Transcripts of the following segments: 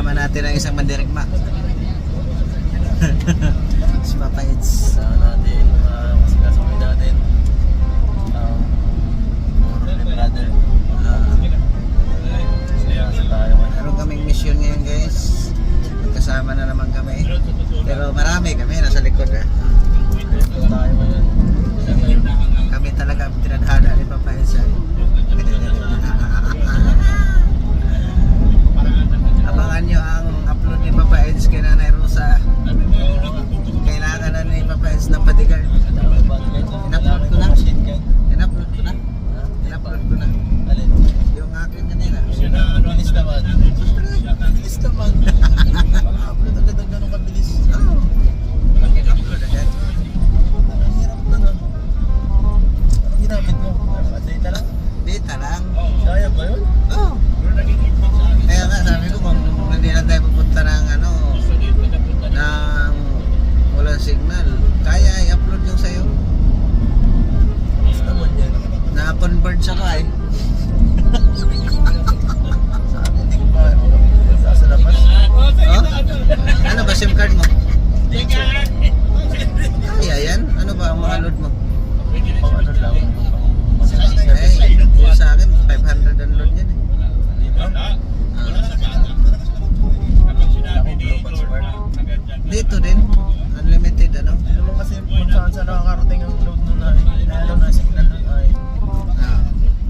Kasama natin ang isang mandirigma. Si Papa Eds. Kasama natin, mas kasama natin brother. Sa tayo. Meron kaming mission ngayon guys. Magkasama na naman kami. Pero marami kami nasa likod eh. Tayo ngayon. Kami talaga ang tinadhana ni Papa Eds. Abangan nyo ang upload ni Papa Eds kay Nanay Rosa. Kailangan na ni Papa Eds ng bodyguard. In-upload ko na. In-upload ko na. In-upload ko na. Alin? Yung akin kanina. Bilis naman. Bilis naman. Upload agad ang ganun kabilis. In-upload agad. Ang hirap na na. Anong ginamit mo? Data lang? Data lang. Kaya ba yun? Oo. Kaya nga sabi ko kung hindi na tayo pupunta ng ano ng walang signal, kaya i-upload yung sa'yo. Bilis naman yan. Na-convert siya ka eh. Sa akin, hindi ko pa sa labas. Oh? Ano ba SIM card mo? Dito. Kaya yan? Ano ba ang mga load mo? Pang ano lang. Eh, yung sa akin 500 ang load yan eh. Dito? Ako, global smart. Dito din, unlimited ano. Hindi naman kasi kung saan saan nakakarating ang load nun ay lalo na signal nun ay Ah,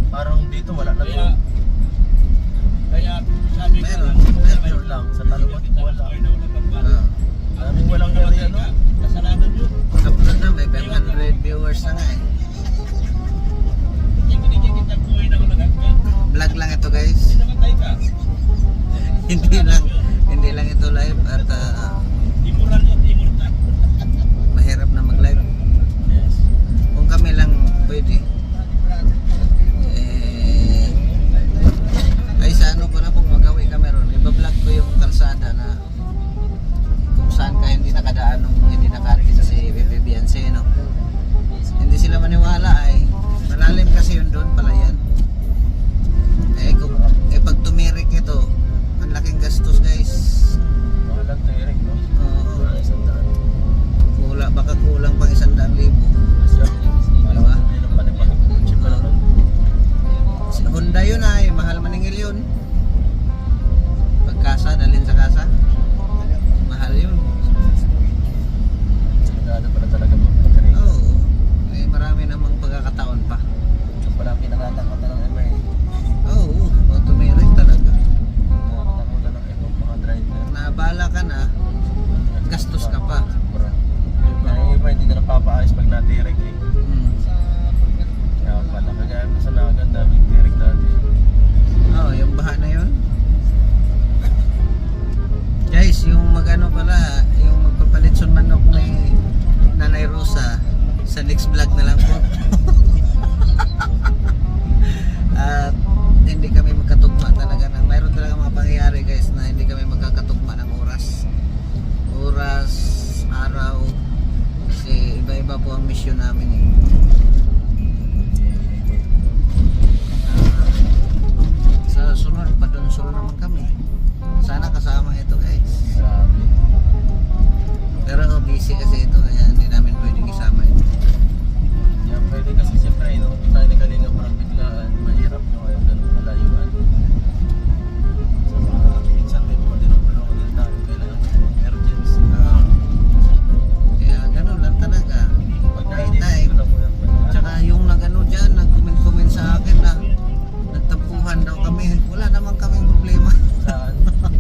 parang dito wala na to. meron. Meron lang sa Talbot wala. Ah, Maraming walang area no. upload na, may 500 viewers na nga eh. Vlog lang ito guys. Hindi lang ito live at mahirap na mag-live. Yes. Kung kami lang pwede. Eh, ay sa ano ko na kung magawi kami ron, iba-vlog ko yung kalsada na kung saan ka hindi nakadaan nung hindi nakatin si Bebe Beyonce, no? Hindi sila maniwala ay malalim kasi yun doon pala yan. Pag tumirik ito, ang laking gastos guys. Walang tirik no. Oo. Isang daan. Baka kulang pang 100,000. Diba? Hindi naman panipag-kutsi pa lang nun. Si Honda yun ay mahal maningil yun. Pagkasa, dalhin sa kasa, mahal yun. Sigurado pala talaga magkakarin. Oo. Eh, marami namang pagkakataon pa. Yung pala pinakatakot na ng MRA. Oo, pag tumirik talaga. Nakakatakutan ng ibang mga driver. Naabala ka na, gastos ka pa. Sobra. Yung iba hindi na napapaayos pag natirik eh. Hmm. Kaya pala kagaya mo sa Nagan, daming tirik dati. Oo, yung baha na yun. Guys, yung magano pala, yung magpapalitson manok ni Nanay Rosa, sa next vlog na lang po. At hindi kami magkatugma talaga ng mayroon talaga mga pangyayari guys na hindi kami magkakatugma ng oras, araw, kasi iba-iba po ang mission namin eh. Sa sunod padonsol naman kami, sana kasama ito guys, Grabe. pero busy kasi ito kaya hindi namin pwedeng isama ito. Yan, pwede kasi siyempre, no? Kung tayo nagaling ang parang biglaan, mahirap nyo kayo ganun malayuan. Sa mga minsan may mga dinupulong din tayo, kailangan ng mga emergency. Kaya ganun lang talaga. Pag Anytime. nainip, wala mo yan. Tsaka yung nagano dyan, nag-comment sa akin na nagtampuhan daw kami. Wala naman kaming problema. Saan?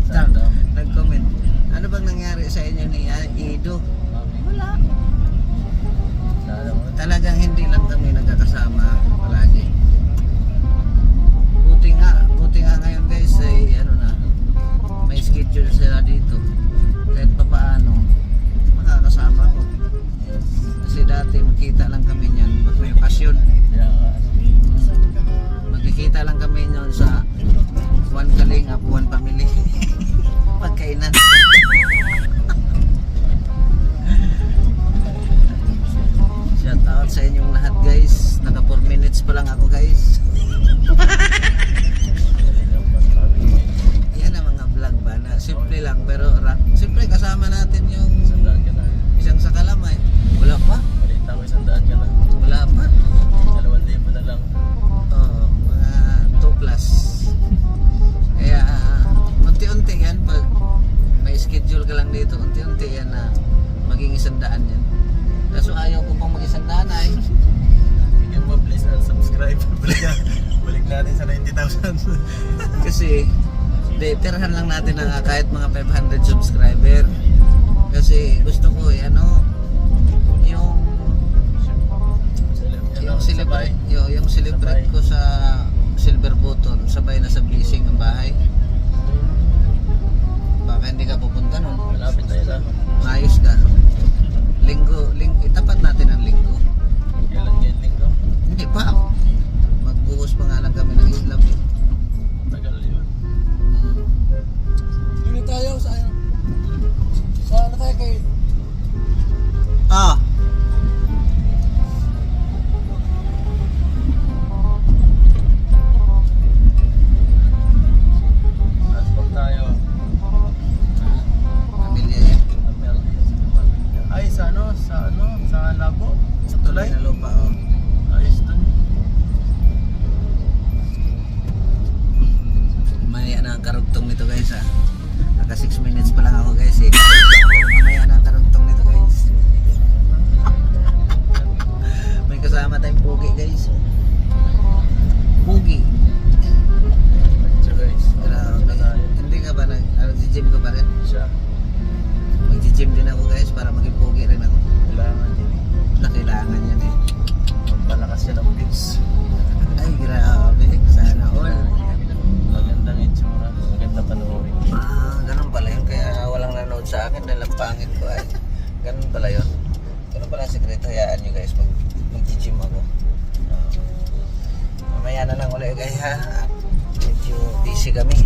Saan daw? Nag-comment. Ano bang nangyari sa inyo ni Ido? Wala. Saan naman? Talagang hindi lang kami nagkakasama palagi. Buti nga ngayon guys ay ano na, may schedule sila dito. Kahit papaano, makakasama ko. Yes. Kasi dati magkita lang kami niyan pag may okasyon. Yeah. Magkikita lang kami noon sa One Kalingap, One Family. Pagkainan. Shout out sa inyong lahat guys. Naka 4 minutes pa lang ako guys. Yan ang mga vlog ba na simple natin sa 90,000. Kasi, tirahan lang natin na kahit mga 500 subscriber. Kasi gusto ko ano, yung celebrate ko sa silver button, sabay na sa blessing ng bahay. Baka hindi ka pupunta nun. Malapit na yun. Maayos ka. Linggo, itapat natin ang linggo. Kailan yan linggo? Hindi pa. Magbuhos pa nga lang kami ng islap. Tagal yun. Hindi tayo sa ano tayo kay Ah. Transport tayo. Pamilya yan. Ay, sa Labo? Sa Tulay? Na lupa, oh. Ayos dun. Mamaya na ang karugtong nito guys ha. Naka 6 minutes pa lang ako guys eh. Mamaya na ang karugtong nito guys. May kasama tayong pugi guys. Pugi. So guys, Grabe. Hindi ka ba nag-gym ka pa rin? siya. Mag-gym din ako guys para maging pugi rin ako. Kailangan din. Kailangan yan eh. Magpalakas yan ang views. Ay grabe. Sana all. Magandang itsura. Maganda panoorin. Ganun pala yun. Kaya walang nanood sa akin dahil ang pangit ko ay. Ganun pala yun. Ganun pala ang sekreto. Hayaan nyo guys. Mag-gym ako. Mamaya na lang ulit guys ha. Medyo busy kami.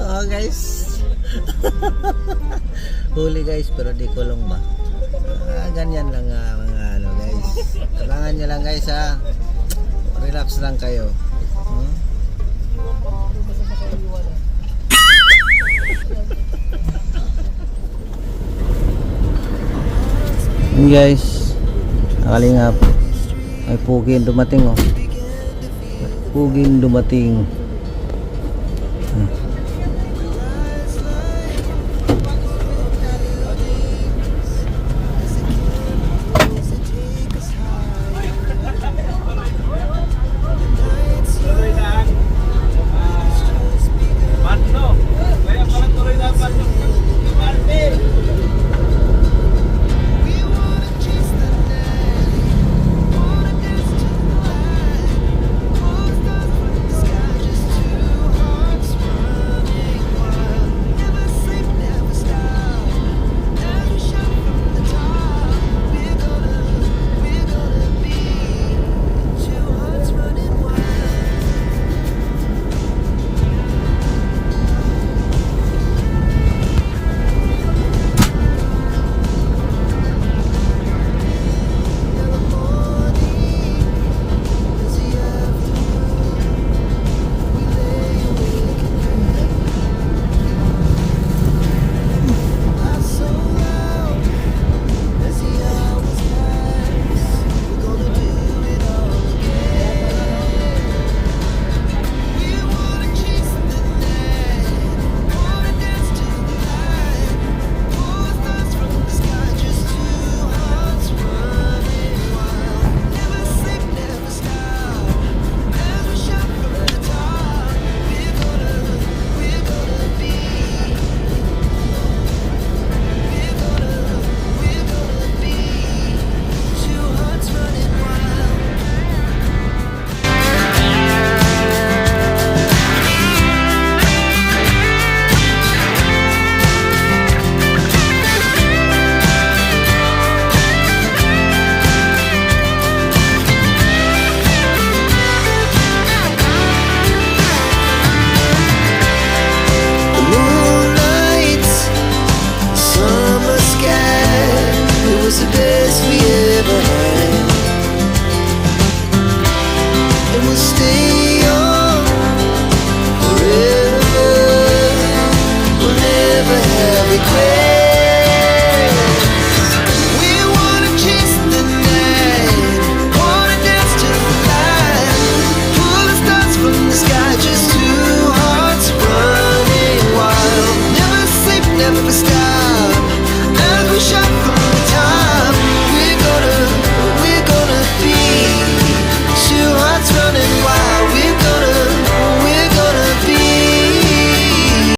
Oh guys. Huli guys pero di kulong ba? Ganyan lang mga ano guys. Kailangan nyo lang guys ha. Relax lang kayo. Hmm? Yun guys. Nakalingap. Ay pugin dumating oh. Pugin dumating. Stay